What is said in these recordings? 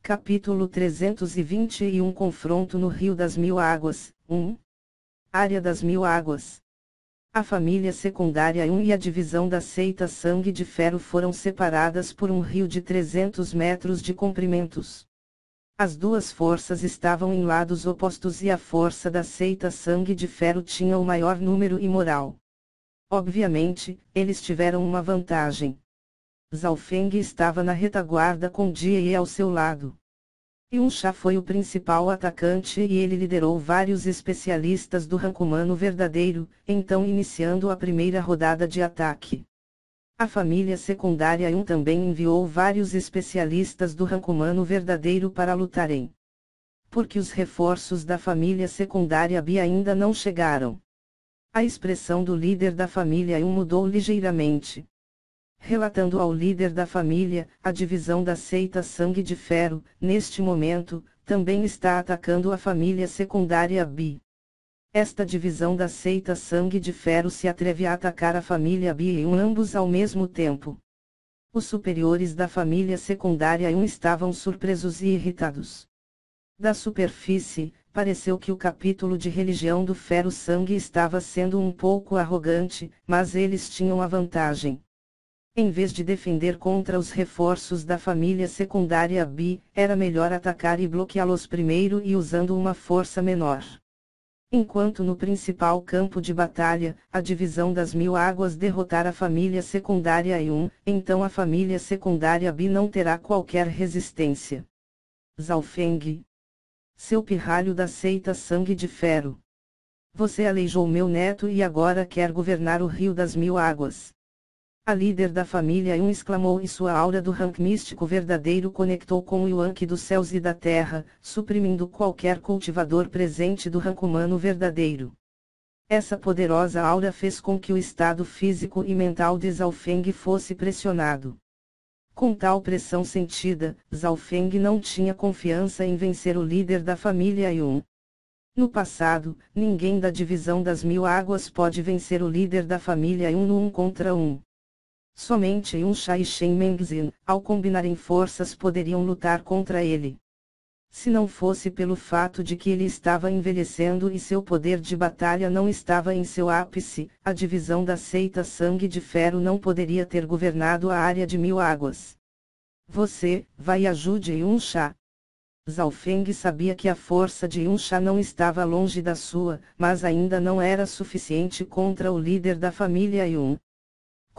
Capítulo 321 Confronto no Rio das Mil Águas, 1. Área das Mil Águas. A família secundária 1 e a divisão da seita Sangue de Ferro foram separadas por um rio de 300 metros de comprimentos. As duas forças estavam em lados opostos e a força da seita Sangue de Ferro tinha o maior número e moral. Obviamente, eles tiveram uma vantagem. Zhao Feng estava na retaguarda com Jie ao seu lado. Yunsha foi o principal atacante e ele liderou vários especialistas do rank humano verdadeiro, então iniciando a primeira rodada de ataque. A família secundária 1 também enviou vários especialistas do rank humano verdadeiro para lutarem. Porque os reforços da família secundária B ainda não chegaram. A expressão do líder da família 1 mudou ligeiramente. Relatando ao líder da família, a divisão da seita Sangue de Ferro, neste momento, também está atacando a família secundária B. Esta divisão da seita Sangue de Ferro se atreve a atacar a família B e ambos ao mesmo tempo. Os superiores da família secundária 1 estavam surpresos e irritados. Da superfície, pareceu que o capítulo de religião do Ferro Sangue estava sendo um pouco arrogante, mas eles tinham a vantagem. Em vez de defender contra os reforços da família secundária B, era melhor atacar e bloqueá-los primeiro e usando uma força menor. Enquanto no principal campo de batalha, a divisão das Mil Águas derrotar a família secundária 1, então a família secundária B não terá qualquer resistência. Zhao Feng. Seu pirralho da seita Sangue de Ferro. Você aleijou meu neto e agora quer governar o Rio das Mil Águas. A líder da família 1 exclamou e sua aura do rank místico verdadeiro conectou com o Yuan-Qi dos céus e da terra, suprimindo qualquer cultivador presente do rank humano verdadeiro. Essa poderosa aura fez com que o estado físico e mental de Zhao Feng fosse pressionado. Com tal pressão sentida, Zhao Feng não tinha confiança em vencer o líder da família 1. No passado, ninguém da divisão das Mil Águas pode vencer o líder da família 1 no 1 contra 1. Somente Yunsha e Shen Mengzhen, ao combinarem forças poderiam lutar contra ele. Se não fosse pelo fato de que ele estava envelhecendo e seu poder de batalha não estava em seu ápice, a divisão da seita Sangue de Ferro não poderia ter governado a área de Mil Águas. Você, vai e ajude Yunsha. Zhao Feng sabia que a força de Yunsha não estava longe da sua, mas ainda não era suficiente contra o líder da família Yun.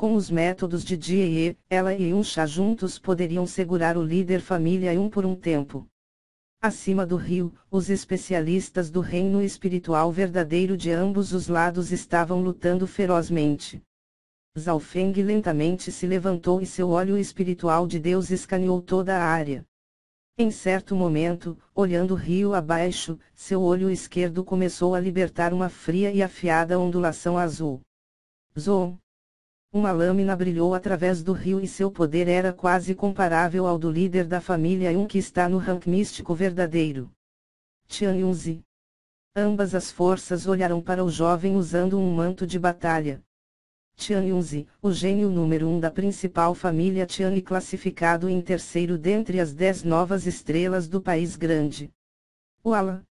Com os métodos de Jie, ela e Yunsha juntos poderiam segurar o líder família 1 por um tempo. Acima do rio, os especialistas do reino espiritual verdadeiro de ambos os lados estavam lutando ferozmente. Zhao Feng lentamente se levantou e seu olho espiritual de Deus escaneou toda a área. Em certo momento, olhando o rio abaixo, seu olho esquerdo começou a libertar uma fria e afiada ondulação azul. Zoom! Uma lâmina brilhou através do rio e seu poder era quase comparável ao do líder da família 1 que está no rank místico verdadeiro. Tian Yunzi. Ambas as forças olharam para o jovem usando um manto de batalha. Tian Yunzi, o gênio número 1 da principal família Tian e classificado em terceiro dentre as 10 novas estrelas do país grande. Uala!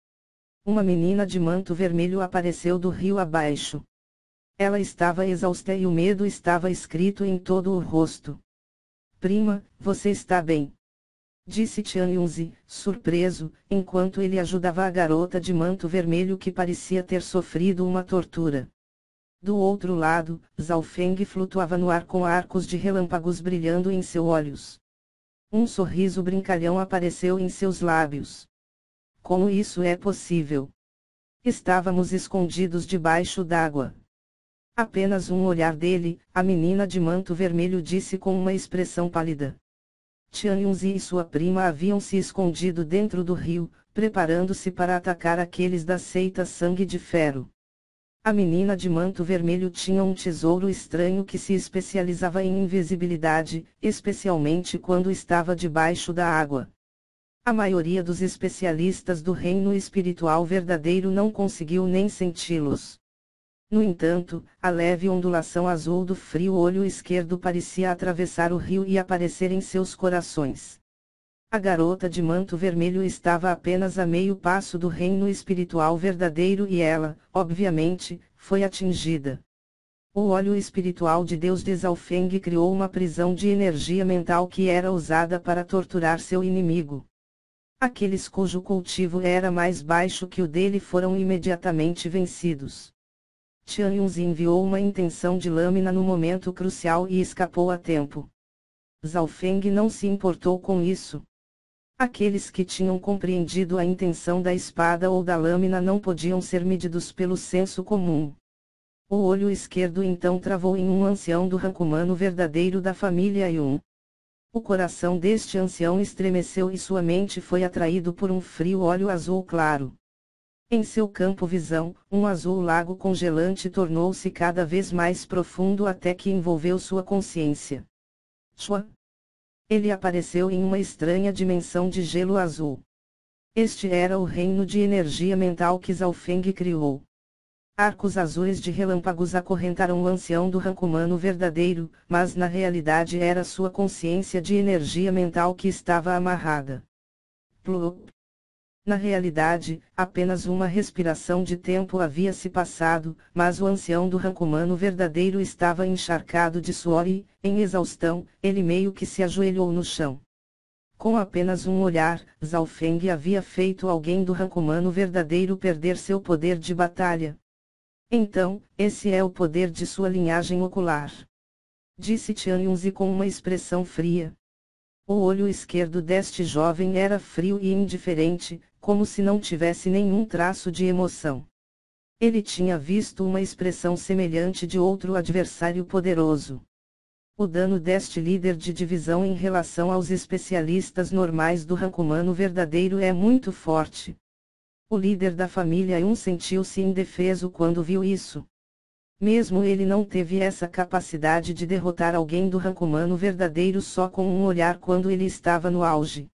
Uma menina de manto vermelho apareceu do rio abaixo. Ela estava exausta e o medo estava escrito em todo o rosto. Prima, você está bem? Disse Tian Yunzi, surpreso, enquanto ele ajudava a garota de manto vermelho que parecia ter sofrido uma tortura. Do outro lado, Zhao Feng flutuava no ar com arcos de relâmpagos brilhando em seus olhos. Um sorriso brincalhão apareceu em seus lábios. Como isso é possível? Estávamos escondidos debaixo d'água. Apenas um olhar dele, a menina de manto vermelho disse com uma expressão pálida. Tian Yunzi e sua prima haviam se escondido dentro do rio, preparando-se para atacar aqueles da seita Sangue de Ferro. A menina de manto vermelho tinha um tesouro estranho que se especializava em invisibilidade, especialmente quando estava debaixo da água. A maioria dos especialistas do reino espiritual verdadeiro não conseguiu nem senti-los. No entanto, a leve ondulação azul do frio olho esquerdo parecia atravessar o rio e aparecer em seus corações. A garota de manto vermelho estava apenas a meio passo do reino espiritual verdadeiro e ela, obviamente, foi atingida. O óleo espiritual de Deus de Zhaofeng criou uma prisão de energia mental que era usada para torturar seu inimigo. Aqueles cujo cultivo era mais baixo que o dele foram imediatamente vencidos. Tian Yunzi enviou uma intenção de lâmina no momento crucial e escapou a tempo. Zhaofeng não se importou com isso. Aqueles que tinham compreendido a intenção da espada ou da lâmina não podiam ser medidos pelo senso comum. O olho esquerdo então travou em um ancião do ranco humano verdadeiro da família Yun. O coração deste ancião estremeceu e sua mente foi atraído por um frio óleo azul claro. Em seu campo visão, um azul lago congelante tornou-se cada vez mais profundo até que envolveu sua consciência. Chua! Ele apareceu em uma estranha dimensão de gelo azul. Este era o reino de energia mental que Zhaofeng criou. Arcos azuis de relâmpagos acorrentaram o ancião do ranco humano verdadeiro, mas na realidade era sua consciência de energia mental que estava amarrada. Plup. Na realidade, apenas uma respiração de tempo havia se passado, mas o ancião do ranco humano verdadeiro estava encharcado de suor e, em exaustão, ele meio que se ajoelhou no chão. Com apenas um olhar, Zhaofeng havia feito alguém do ranco humano verdadeiro perder seu poder de batalha. Então, esse é o poder de sua linhagem ocular. Disse Tian Yunzi com uma expressão fria. O olho esquerdo deste jovem era frio e indiferente, como se não tivesse nenhum traço de emoção. Ele tinha visto uma expressão semelhante de outro adversário poderoso. O dano deste líder de divisão em relação aos especialistas normais do ranco humano verdadeiro é muito forte. O líder da família Yun sentiu-se indefeso quando viu isso. Mesmo ele não teve essa capacidade de derrotar alguém do ranco humano verdadeiro só com um olhar quando ele estava no auge.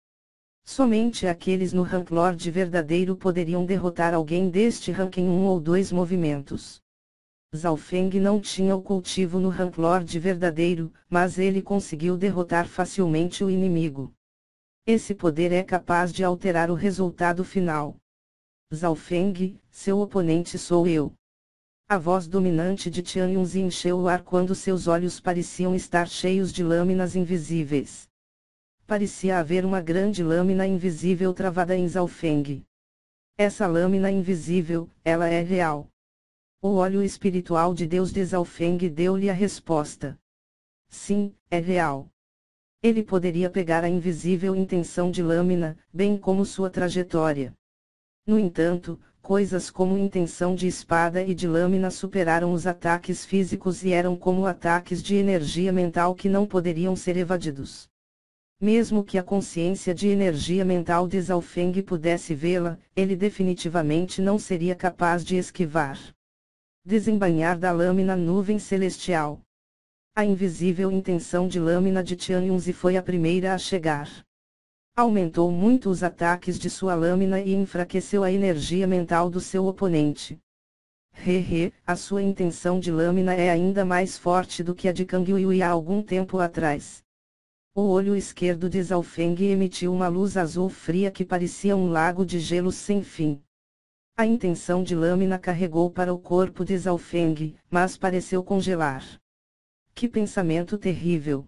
Somente aqueles no rank Lord verdadeiro poderiam derrotar alguém deste rank em 1 ou 2 movimentos. Zhaofeng não tinha o cultivo no rank Lord verdadeiro, mas ele conseguiu derrotar facilmente o inimigo. Esse poder é capaz de alterar o resultado final. Zhaofeng, seu oponente sou eu. A voz dominante de Tian Yunzi encheu o ar quando seus olhos pareciam estar cheios de lâminas invisíveis. Parecia haver uma grande lâmina invisível travada em Zhaofeng. Essa lâmina invisível, ela é real. O óleo espiritual de Deus de Zhaofeng deu-lhe a resposta. Sim, é real. Ele poderia pegar a invisível intenção de lâmina, bem como sua trajetória. No entanto, coisas como intenção de espada e de lâmina superaram os ataques físicos e eram como ataques de energia mental que não poderiam ser evadidos. Mesmo que a consciência de energia mental de Zhaofeng pudesse vê-la, ele definitivamente não seria capaz de esquivar. Desembainhar da lâmina nuvem celestial. A invisível intenção de lâmina de Tian Yunzi foi a primeira a chegar. Aumentou muito os ataques de sua lâmina e enfraqueceu a energia mental do seu oponente. A sua intenção de lâmina é ainda mais forte do que a de Kang Yui há algum tempo atrás. O olho esquerdo de Zhaofeng emitiu uma luz azul fria que parecia um lago de gelo sem fim. A intenção de lâmina carregou para o corpo de Zhaofeng, mas pareceu congelar. Que pensamento terrível!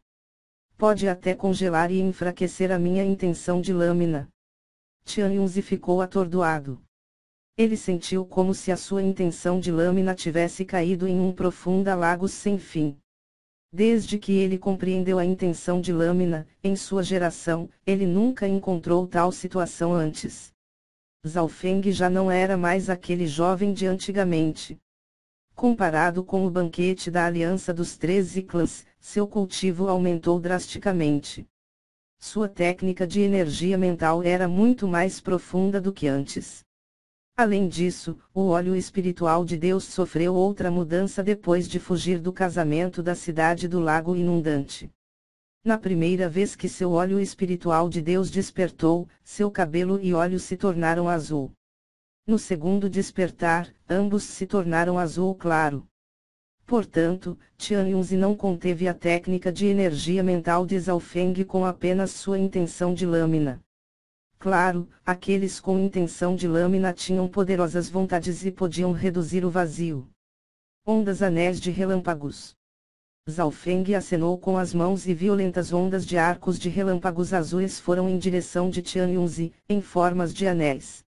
Pode até congelar e enfraquecer a minha intenção de lâmina. Tian Yunzi ficou atordoado. Ele sentiu como se a sua intenção de lâmina tivesse caído em um profundo lago sem fim. Desde que ele compreendeu a intenção de lâmina, em sua geração, ele nunca encontrou tal situação antes. Zhaofeng já não era mais aquele jovem de antigamente. Comparado com o banquete da Aliança dos 13 Clãs, seu cultivo aumentou drasticamente. Sua técnica de energia mental era muito mais profunda do que antes. Além disso, o óleo espiritual de Deus sofreu outra mudança depois de fugir do casamento da cidade do lago inundante. Na primeira vez que seu óleo espiritual de Deus despertou, seu cabelo e olhos se tornaram azul. No segundo despertar, ambos se tornaram azul claro. Portanto, Tian Yunzi não conteve a técnica de energia mental de Zhao Feng com apenas sua intenção de lâmina. Claro, aqueles com intenção de lâmina tinham poderosas vontades e podiam reduzir o vazio. Ondas anéis de relâmpagos. Zhao Feng acenou com as mãos e violentas ondas de arcos de relâmpagos azuis foram em direção de Tian Yunzi, em formas de anéis.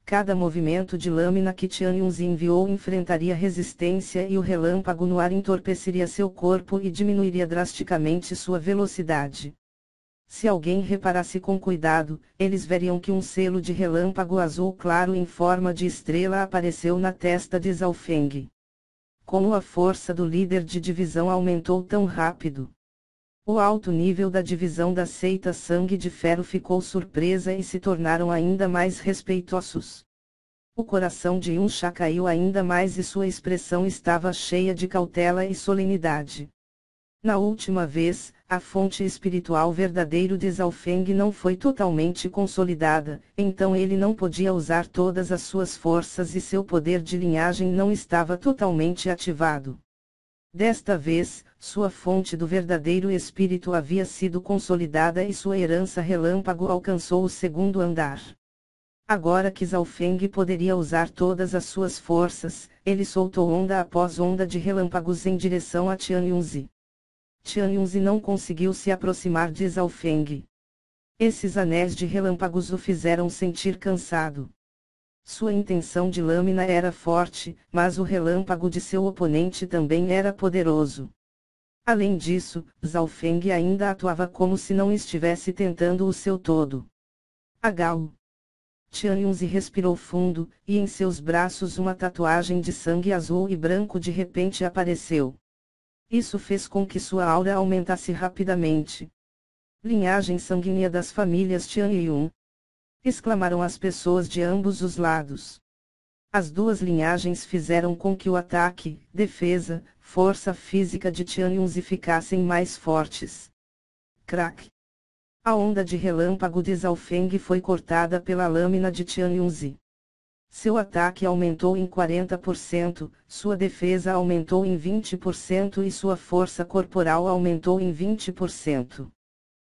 Cada movimento de lâmina que Tian Yunzi enviou enfrentaria resistência e o relâmpago no ar entorpeceria seu corpo e diminuiria drasticamente sua velocidade. Se alguém reparasse com cuidado, eles veriam que um selo de relâmpago azul claro em forma de estrela apareceu na testa de Zhao Feng. Como a força do líder de divisão aumentou tão rápido. O alto nível da divisão da seita Sangue de Ferro ficou surpresa e se tornaram ainda mais respeitosos. O coração de Yunsha caiu ainda mais e sua expressão estava cheia de cautela e solenidade. Na última vez, a fonte espiritual verdadeira de Zhao Feng não foi totalmente consolidada, então ele não podia usar todas as suas forças e seu poder de linhagem não estava totalmente ativado. Desta vez, sua fonte do verdadeiro espírito havia sido consolidada e sua herança relâmpago alcançou o segundo andar. Agora que Zhao Feng poderia usar todas as suas forças, ele soltou onda após onda de relâmpagos em direção a Tian Yunzi. Tian Yunzi não conseguiu se aproximar de Zhao Feng. Esses anéis de relâmpagos o fizeram sentir cansado. Sua intenção de lâmina era forte, mas o relâmpago de seu oponente também era poderoso. Além disso, Zhao Feng ainda atuava como se não estivesse tentando o seu todo. Agao. Tian Yunzi respirou fundo, e em seus braços uma tatuagem de sangue azul e branco de repente apareceu. Isso fez com que sua aura aumentasse rapidamente. Linhagem sanguínea das famílias Tian e Yun. Exclamaram as pessoas de ambos os lados. As duas linhagens fizeram com que o ataque, defesa, força física de Tian Yunzi ficassem mais fortes. Crack! A onda de relâmpago de Zhao Feng foi cortada pela lâmina de Tian Yunzi. Seu ataque aumentou em 40%, sua defesa aumentou em 20% e sua força corporal aumentou em 20%.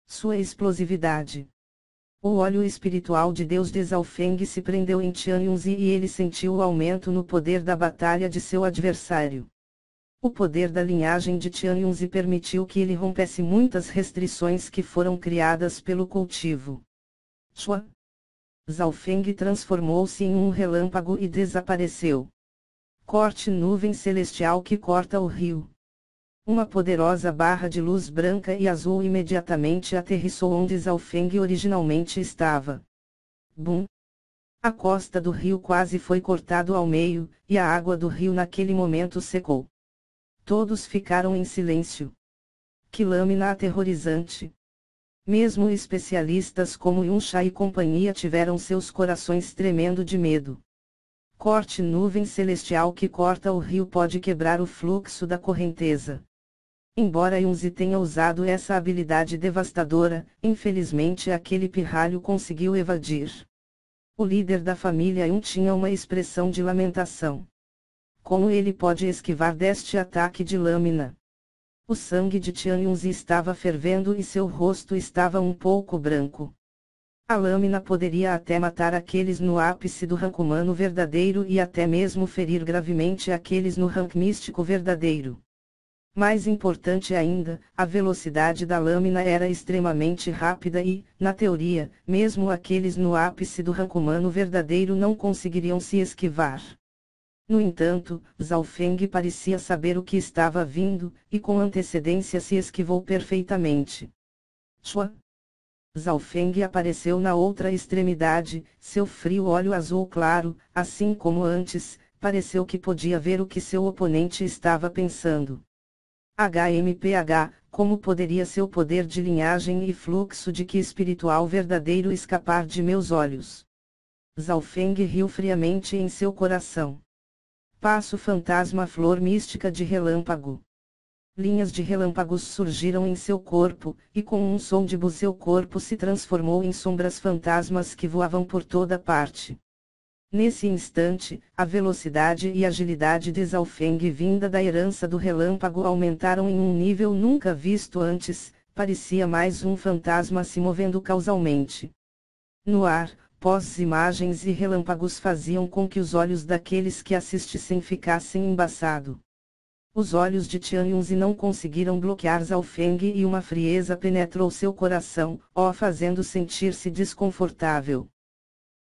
Sua explosividade. O óleo espiritual de Deus de Zhao Feng se prendeu em Tian Yunzi e ele sentiu o aumento no poder da batalha de seu adversário. O poder da linhagem de Tian Yunzi permitiu que ele rompesse muitas restrições que foram criadas pelo cultivo. Shua. Zhao Feng transformou-se em um relâmpago e desapareceu. Corte nuvem celestial que corta o rio. Uma poderosa barra de luz branca e azul imediatamente aterrissou onde Zhao Feng originalmente estava. Bum! A costa do rio quase foi cortado ao meio, e a água do rio naquele momento secou. Todos ficaram em silêncio. Que lâmina aterrorizante! Mesmo especialistas como Yunsha e companhia tiveram seus corações tremendo de medo. Corte nuvem celestial que corta o rio pode quebrar o fluxo da correnteza. Embora Yunzi tenha usado essa habilidade devastadora, infelizmente aquele pirralho conseguiu evadir. O líder da família Yun tinha uma expressão de lamentação. Como ele pode esquivar deste ataque de lâmina? O sangue de Tian Yunzi estava fervendo e seu rosto estava um pouco branco. A lâmina poderia até matar aqueles no ápice do rank humano verdadeiro e até mesmo ferir gravemente aqueles no rank místico verdadeiro. Mais importante ainda, a velocidade da lâmina era extremamente rápida e, na teoria, mesmo aqueles no ápice do rank humano verdadeiro não conseguiriam se esquivar. No entanto, Zhao Feng parecia saber o que estava vindo, e com antecedência se esquivou perfeitamente. Shua! Zhao Feng apareceu na outra extremidade, seu frio olho azul claro, assim como antes, pareceu que podia ver o que seu oponente estava pensando. HMPH, como poderia seu poder de linhagem e fluxo de que espiritual verdadeiro escapar de meus olhos? Zhao Feng riu friamente em seu coração. Passo fantasma flor mística de relâmpago. Linhas de relâmpagos surgiram em seu corpo, e com um som de buzz seu corpo se transformou em sombras fantasmas que voavam por toda parte. Nesse instante, a velocidade e agilidade de Zhao Feng vinda da herança do relâmpago aumentaram em um nível nunca visto antes, parecia mais um fantasma se movendo causalmente. No ar, pós-imagens e relâmpagos faziam com que os olhos daqueles que assistissem ficassem embaçados. Os olhos de Tian Yunzi não conseguiram bloquear Zhao Feng e uma frieza penetrou seu coração, o fazendo sentir-se desconfortável.